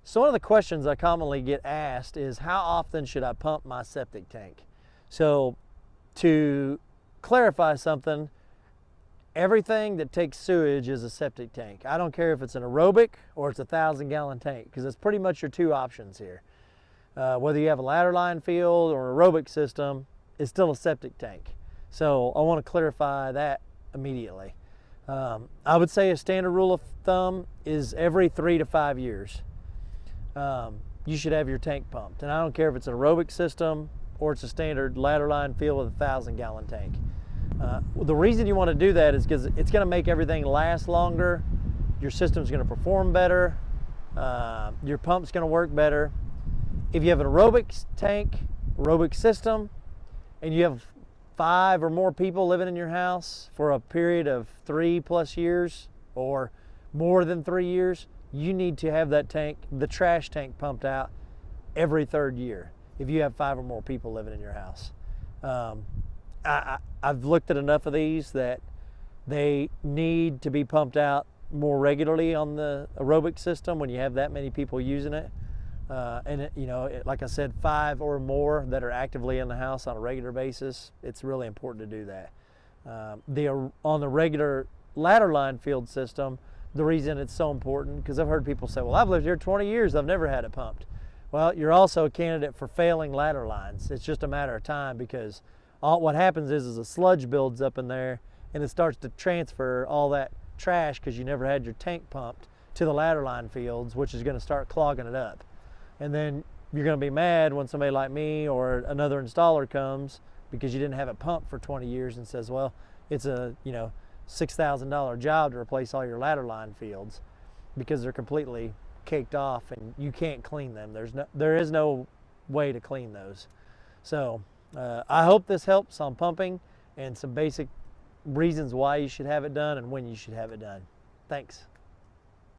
So one of the questions I commonly get asked is, how often should I pump my septic tank? So to clarify something, everything that takes sewage is a septic tank. I don't care if it's an aerobic or it's a 1,000-gallon tank, because it's pretty much your two options here. Whether you have a ladder line field or an aerobic system, it's still a septic tank. So I want to clarify that immediately. I would say a standard rule of thumb is every 3 to 5 years. You should have your tank pumped. And I don't care if it's an aerobic system or it's a standard ladder line field with a 1,000-gallon tank. The reason you want to do that is because it's going to make everything last longer, your system's going to perform better, your pump's going to work better. If you have an aerobic tank, aerobic system, and you have 5 or more people living in your house for a period of 3+ years or more than 3 years, you need to have that tank, the trash tank, pumped out every 3rd year if you have 5 or more people living in your house. I've looked at enough of these that they need to be pumped out more regularly on the aerobic system when you have that many people using it. Like I said, 5 or more that are actively in the house on a regular basis, it's really important to do that. On the regular ladder line field system, the reason it's so important, because I've heard people say, well, I've lived here 20 years, I've never had it pumped. Well, you're also a candidate for failing ladder lines. It's just a matter of time, because what happens is a sludge builds up in there and it starts to transfer all that trash, because you never had your tank pumped, to the ladder line fields, which is going to start clogging it up. And then you're going to be mad when somebody like me or another installer comes because you didn't have it pumped for 20 years and says, well, it's a $6,000 job to replace all your ladder line fields, because they're completely caked off and you can't clean them. There is no way to clean those. So I hope this helps on pumping and some basic reasons why you should have it done and when you should have it done. Thanks.